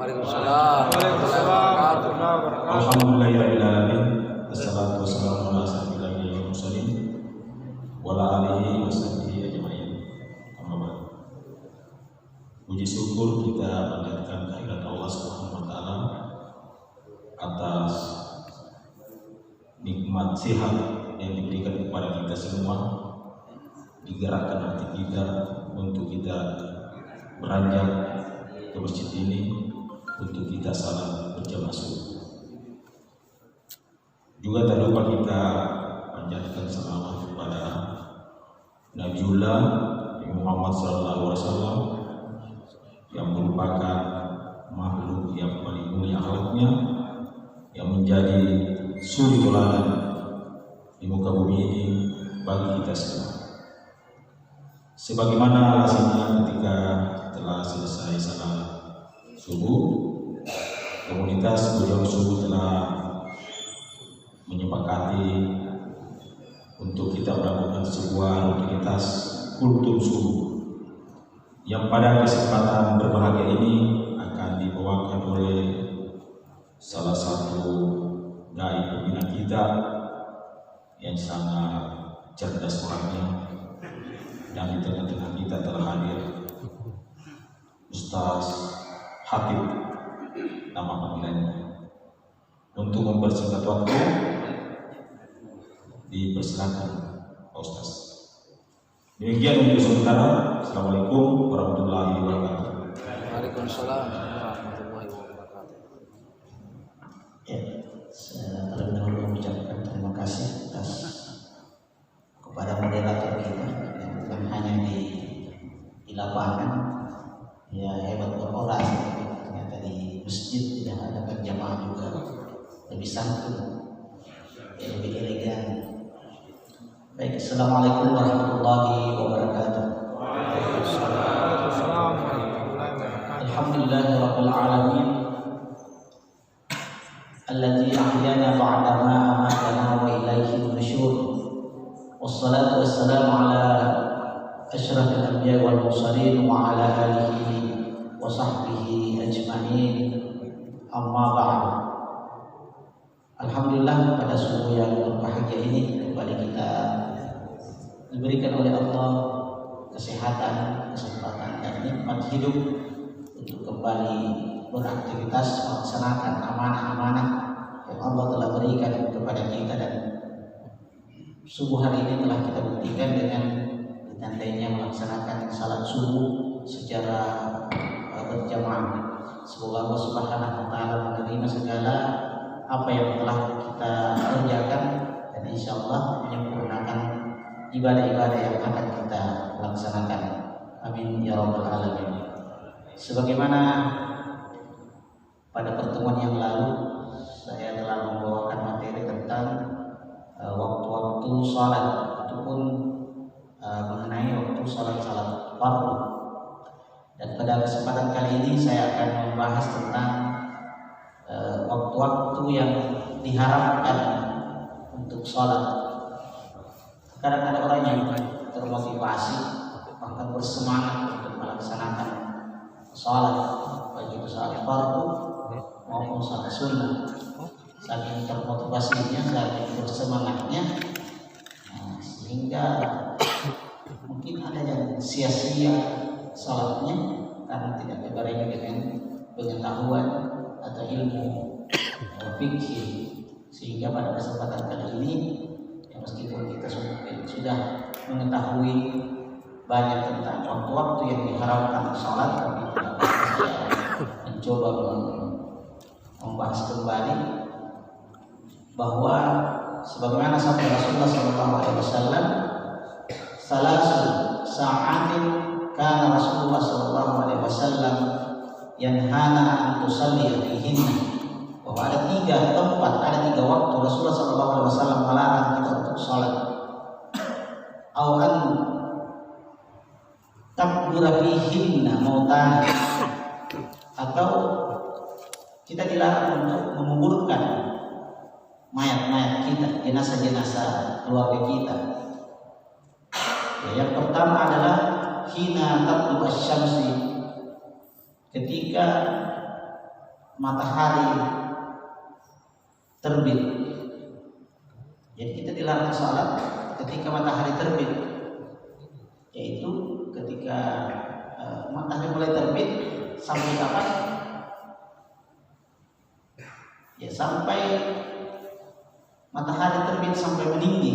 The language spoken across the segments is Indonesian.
Waalaikumsalam. Alhamdulillahirrahmanirrahim. Assalatu wassalamu ala asyrofil mursalin wa ala alihi wa sahbihi ajma'in. Amma ba'd. Puji syukur kita panjatkan kehadirat Allah Subhanahu wa taala atas nikmat sehat yang diberikan kepada kita semua, digerakkan hati kita untuk kita beranjak ke masjid ini untuk kita salat berjamaah subuh. Juga tak lupa kita panjatkan salawat kepada Nabiullah Muhammad SAW yang merupakan makhluk yang paling mulia akhlaknya, yang menjadi suri teladan di muka bumi ini bagi kita semua. Sebagaimana lazimnya ketika telah selesai salat subuh, komunitas berjamaah subuh telah menyepakati untuk kita melakukan sebuah rutinitas kultum subuh yang pada kesempatan berbahagia ini akan dibawakan oleh salah satu dai pembina kita yang sangat cerdas orangnya, dan di tengah-tengah kita telah hadir Ustaz Hatib, nama panggilannya. Untuk mempersingkat waktu, dipersilakan Pak Ustaz. Demikian untuk sementara. Assalamualaikum warahmatullahi wabarakatuh. Waalaikumsalam warahmatullahi wabarakatuh. Ya, saya terlebih dahulu mengucapkan terima kasih atas kepada moderator kita yang bukan hanya di lapangan, ya hebat berorasi, ternyata di masjid tidak ada berjamaah juga, lebih santun, lebih elegan. Baik, assalamualaikum warahmatullahi wabarakatuh. Alhamdulillahirabbil alamin alladzi ahyana ba'da ma amatana wa ilaihi nusyur. Wassalatu wassalamu ala asyrafil anbiya wal mursalin wa ala alihi wa sahbihi ajma'in. Amma ba'du. Alhamdulillah, pada subuh yang berbahagia ini kembali kita diberikan oleh Allah kesehatan, kesempatan dan nikmat hidup untuk kembali beraktivitas melaksanakan amanah-amanah yang Allah telah berikan kepada kita, dan subuh hari ini telah kita buktikan dengan ditandainya melaksanakan salat subuh secara berjamaah. Semoga Allah Subhanahu wa taala menerima segala apa yang telah kita kerjakan, dan insya Allah menyempurnakan ibadah-ibadah yang akan kita laksanakan. Amin ya rabbal alamin. Sebagaimana pada pertemuan yang lalu saya telah membawakan materi tentang waktu-waktu salat ataupun mengenai waktu salat-salat fardu, dan pada kesempatan kali ini saya akan membahas tentang waktu-waktu yang diharapkan untuk sholat. Kadang ada orang yang termotivasi bahkan bersemangat untuk melaksanakan sholat, baik itu sholat fardu maupun sholat sunnah. Saking termotivasinya, saking bersemangatnya, sehingga mungkin ada yang sia-sia sholatnya karena tidak dibarengi dengan pengetahuan atau ilmu fikih, sehingga pada kesempatan kali ini ya, meskipun kita sudah mengetahui banyak tentang waktu-waktu yang diharapkan sholat, tapi saya mencoba membahas kembali bahwa sebagaimana sabda Rasulullah SAW, salasu sa'atin kana Rasulullah SAW yanhana an tusalli fihinna, bahwa ada 3 tempat, ada 3 waktu Rasulullah SAW melarang kita untuk sholat. Awan takbura fihinna mautan, atau kita dilarang untuk menguburkan mayat-mayat kita, jenazah-jenazah keluarga kita. Ya, yang pertama adalah hina tatlu asy-syamsi, ketika matahari terbit. Jadi kita dilarang sholat ketika matahari terbit, yaitu ketika matahari mulai terbit sampai kapan? Ya, sampai matahari terbit sampai meninggi,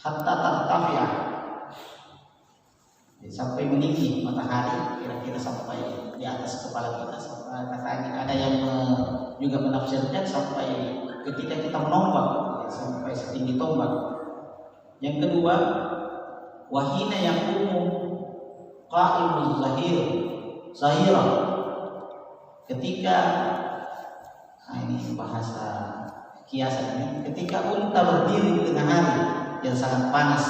hatta tartafi'ah, sampai meninggi matahari kira-kira sampai di atas kepala kita. Sampai katanya ada yang juga menafsirkan sampai ketika kita menombak, ya, sampai setinggi tombak. Yang kedua, wahina yaqumu qa'imuz zahira, ketika ini bahasa kiasan ini, ketika unta berdiri di tengah hari yang sangat panas.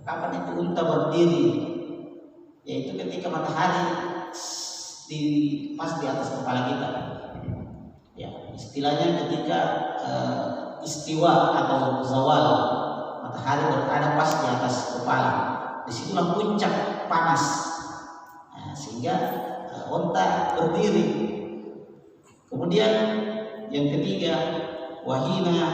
Kapan itu unta berdiri? Yaitu ketika matahari pas di atas kepala kita. Ya, istilahnya ketika istiwa atau zawal, matahari berada pas di atas kepala. Disitulah puncak panas. Nah, sehingga unta berdiri. Kemudian yang ketiga, wahina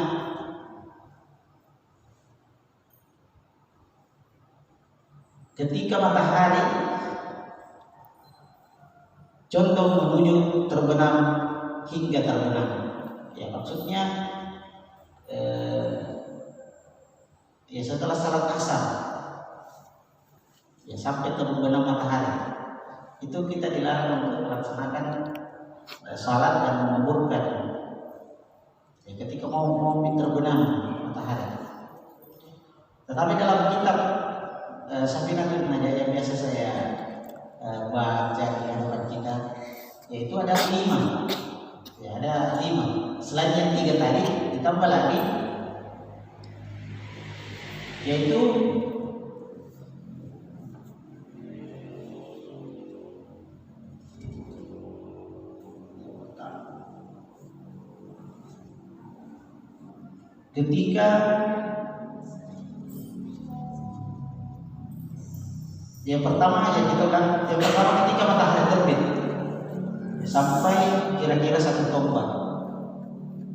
ketika matahari condong menuju terbenam hingga terbenam. Ya, maksudnya ya setelah salat asar, ya sampai terbenam matahari, itu kita dilarang untuk melaksanakan salat dan menguburkan. Ya, ketika mau terbenam matahari. Tetapi dalam kitab Safinatul Najah yang biasa saya baca di hadapan kita, yaitu ada 5. Ya, ada 5. Selain yang 3 tadi ditambah lagi, yaitu ketika yang pertama ketika matahari terbit sampai kira-kira 1 tombak.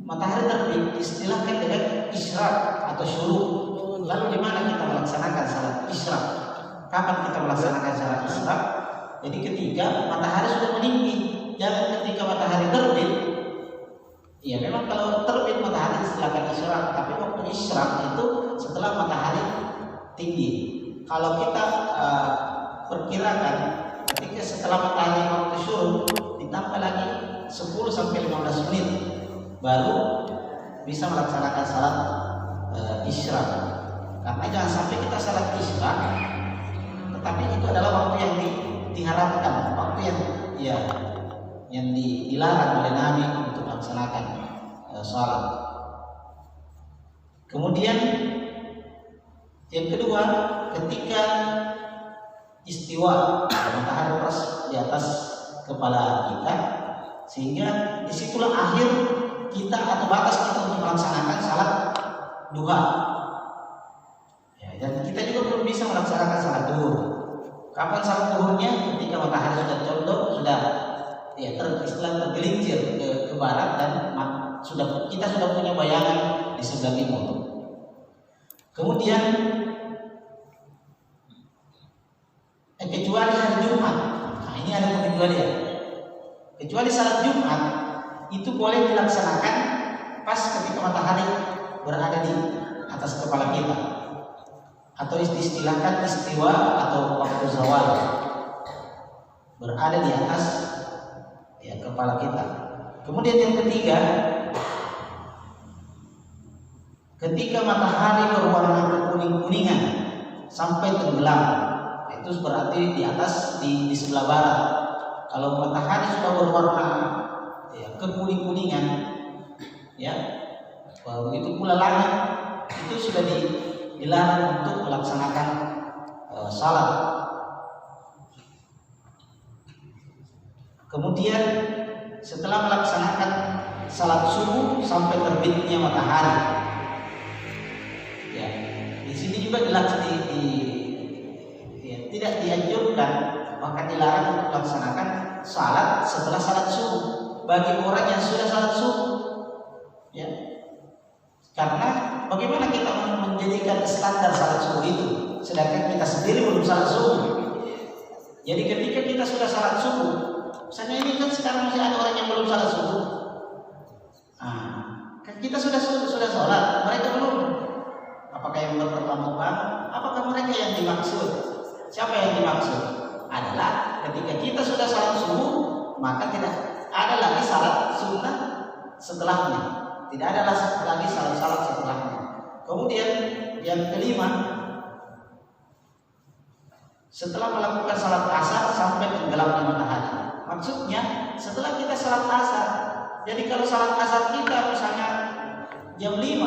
Matahari terbit istilahkan dengan isyraq atau syuruk. Lalu di mana kita melaksanakan salat isyraq? Kapan kita melaksanakan salat isyraq? Jadi ketika matahari sudah meninggi, jangan ketika matahari terbit. Ya, memang kalau terbit matahari istilahkan isyraq, tapi waktu isyraq itu setelah matahari tinggi. Kalau kita perkirakan ketika setelah matahari waktu syuruk ditambah lagi 10 sampai 15 menit baru bisa melaksanakan salat isyraq. Karena jangan sampai kita salat isyraq tetapi itu adalah waktu yang diharapkan, waktu yang dilarang oleh Nabi untuk melaksanakan salat. Kemudian yang kedua, ketika istiwa matahari pas di atas kepala kita, sehingga disitulah akhir kita atau batas kita untuk melaksanakan salat duha. Ya, dan kita juga belum bisa melaksanakan salat duhur. Kapan salat duhurnya? Ketika matahari sudah condong, sudah ya tergelincir ke barat dan kita sudah punya bayangan di sebelah timur. Kemudian kecuali hari Jumat, nah ini ada pengecualian. Kecuali salat Jumat itu boleh dilaksanakan pas ketika matahari berada di atas kepala kita, atau istilahkan istiwa atau waktu zawal, berada di atas ya kepala kita. Kemudian yang ketiga, ketika matahari berwarna kekuning-kuningan sampai tenggelam, itu berarti di atas di sebelah barat. Kalau matahari sudah berwarna ya, kekuning-kuningan, ya begitu pula langit, itu sudah dilarang untuk melaksanakan salat. Kemudian setelah melaksanakan salat subuh sampai terbitnya matahari, ya di sini juga tidak dianjurkan bahkan dilarang untuk melaksanakan salat setelah salat subuh bagi orang yang sudah salat subuh. Ya. Karena bagaimana kita menjadikan standar salat subuh itu, sedangkan kita sendiri belum salat subuh. Jadi ketika kita sudah salat subuh, misalnya ini kan sekarang masih ada orang yang belum salat subuh. Kan kita sudah sholat, mereka belum. Apakah yang berterlambat? Apakah mereka yang dimaksud? Siapa yang dimaksud? Adalah ketika kita sudah salat subuh, maka tidak ada lagi salat sunnah setelahnya. Tidak ada lagi salat setelahnya. Kemudian yang kelima, setelah melakukan salat asar sampai tenggelamnya matahari. Maksudnya setelah kita salat asar. Jadi kalau salat asar kita misalnya jam 5,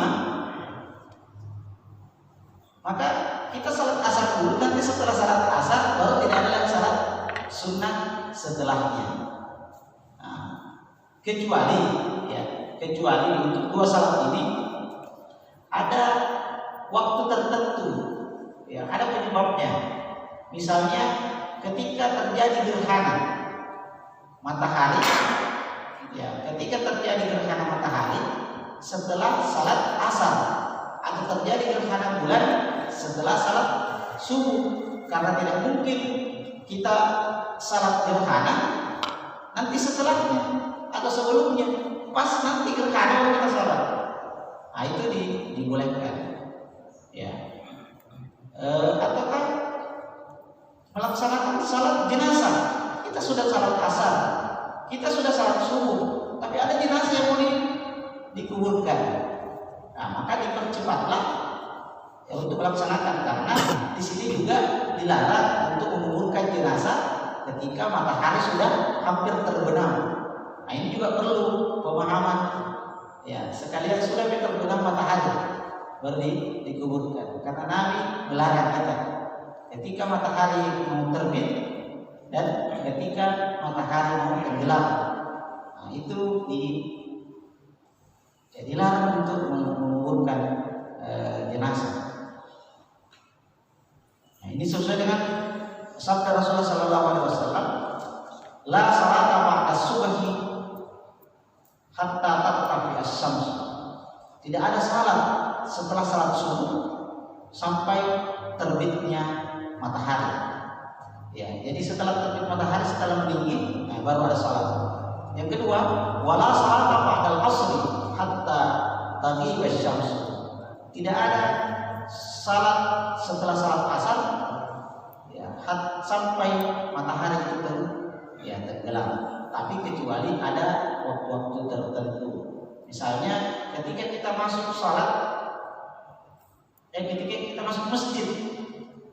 maka kita salat asar dulu, nanti setelah salat asar baru tidak ada lagi salat sunnah setelahnya. Kecuali untuk dua salat ini ada waktu tertentu, ya, ada penyebabnya. Misalnya ketika terjadi gerhana matahari, ya, ketika terjadi gerhana matahari setelah salat asar, atau terjadi gerhana bulan setelah salat subuh, karena tidak mungkin kita salat gerhana nanti setelahnya atau sebelumnya, pas nanti gerhana baru kita salat. Itu dibolehkan, ya. Ataukah melaksanakan salat jenazah, kita sudah salat asar, kita sudah salat subuh, tapi ada jenazah yang mau dikuburkan. Maka dipercepatlah ya untuk melaksanakan, karena di sini juga dilarang untuk menguburkan jenazah ketika matahari sudah hampir terbenam. Ini juga perlu pemahaman. Ya, sekalian sudah terbenam matahari baru dikuburkan. Karena Nabi melarang kita ketika matahari mau terbit dan ketika matahari mau tenggelam. Itu dilarang untuk menguburkan jenazah. Ini sesuai dengan sabda Rasulullah SAW, la salata ba'da subhi hatta tatlu'a asy-syams. Tidak ada salat setelah salat subuh sampai terbitnya matahari. Ya, jadi setelah terbit matahari, setelah meninggi, baru ada salat. Yang kedua, wala salata ba'dal asri hatta taghiba asy-syams. Tidak ada salat setelah salat asar, ya, sampai matahari itu tenggelam. Tapi kecuali ada waktu-waktu tertentu. Misalnya ketika kita masuk salat, ketika kita masuk masjid,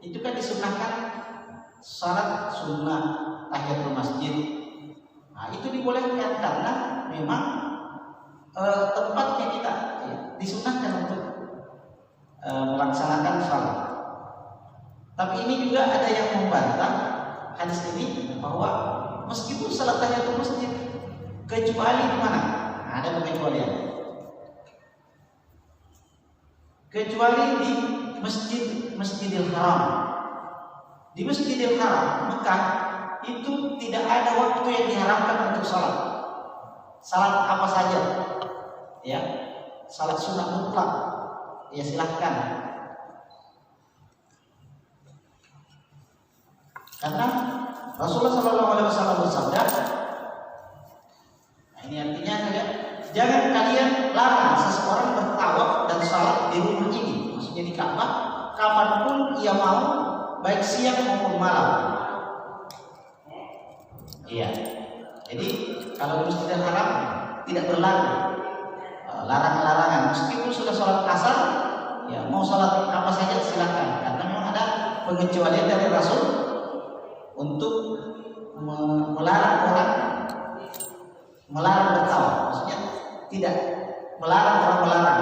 itu kan disunahkan salat sunnah tahiyatul masjid. Itu dibolehkan karena memang tempatnya kita disunahkan untuk melaksanakan salat. Tapi ini juga ada yang membantah hadis ini bahwa meskipun salat tahiyatul masjid, kecuali di mana? Ada pengecualian. Kecuali di Masjidil Haram. Di Masjidil Haram Mekah itu tidak ada waktu yang diharamkan untuk salat. Salat apa saja, ya, salat sunnah mutlak, ya silahkan. Karena Rasulullah SAW bersabda, ini artinya jangan kalian larang seseorang bertawaf dan salat di rumah ini, maksudnya di Ka'bah, kapanpun ia mau, baik siang maupun malam. Iya. Jadi kalau di Masjidil Haram tidak berlaku larangan-larangan, meskipun sudah sholat asar, ya mau sholat apa saja silakan, karena memang ada pengecualian dari Rasul untuk melarang orang bertawaf, maksudnya tidak melarang orang melarang,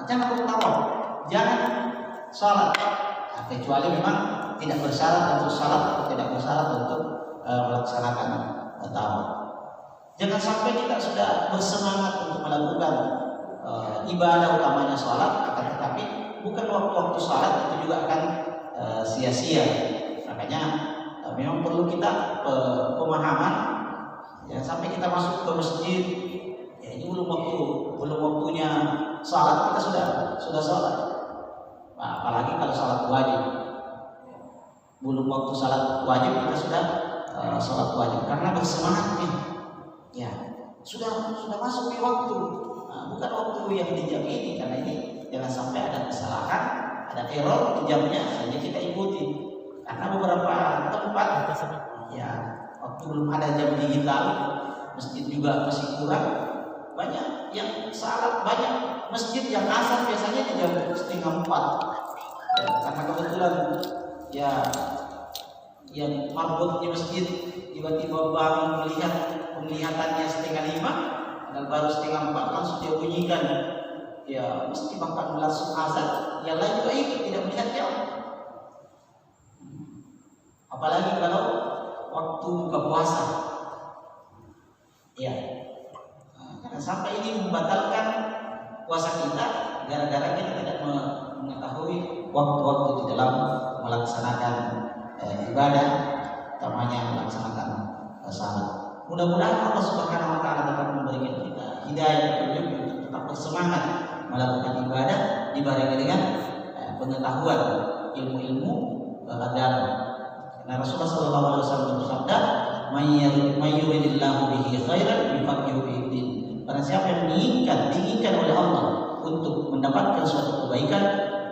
jangan bertawaf, jangan sholat, kecuali memang tidak bersyarat untuk sholat atau tidak bersyarat untuk melaksanakan tawaf. Jangan sampai kita sudah bersemangat untuk melakukan ibadah utamanya sholat, akan tetapi bukan waktu-waktu sholat itu juga akan sia-sia. Makanya memang perlu kita pemahaman. Ya, sampai kita masuk ke masjid, ya ini belum waktunya salat, kita sudah salat. Nah, apalagi kalau salat wajib, belum waktu salat wajib kita sudah salat wajib karena bersemangatnya. Ya, sudah masuk di waktu. Nah, bukan waktu yang di jam ini, karena ini jangan sampai ada kesalahan, ada error di jamnya saja kita ikuti. Karena beberapa tempat, ya waktu belum ada jam digital, masjid juga masih kurang, banyak yang salat, banyak masjid yang asar biasanya di jam 3:30. Ya, karena kebetulan ya yang marbot di masjid tiba-tiba bangun melihat penglihatannya 3:30 dan baru 3:30 langsung dia bunyikan, ya mesti bahkan langsung azan. Yang lain juga ikut tidak melihat jam. Apalagi kalau waktu buka puasa, ya, karena sampai ini membatalkan puasa kita gara-gara kita tidak mengetahui waktu-waktu di dalam melaksanakan ibadah, utamanya melaksanakan salat. Mudah-mudahan Allah Subhanahu Wa Taala dapat memberikan kita hidayah untuk tetap bersemangat melakukan ibadah dibarengi dengan pengetahuan ilmu-ilmu agama. Nah, Rasulullah SAW bersabda, "Mayyuridillahu bihi khairan yufaqihu fiddin." Karena siapa yang diinginkan oleh Allah untuk mendapatkan suatu kebaikan,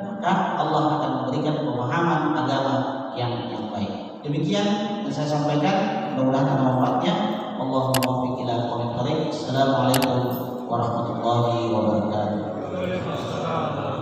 maka Allah akan memberikan pemahaman agama yang baik. Demikian yang saya sampaikan, mudah-mudahan bermanfaatnya. Allahumma waffiq ila aqwamit thoriq. Assalamualaikum warahmatullahi wabarakatuh.